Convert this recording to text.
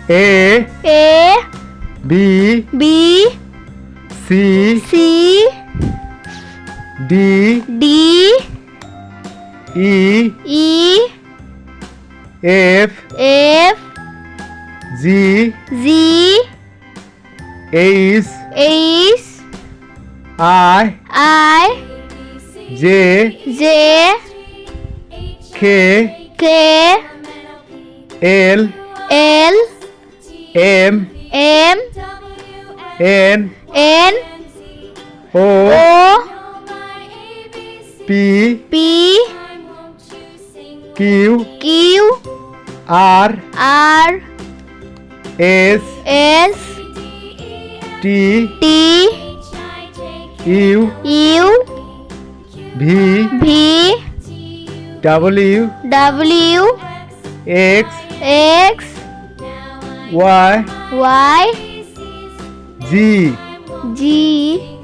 A B C D E F G H I J K L M N O P Q R S T U V W X Y Z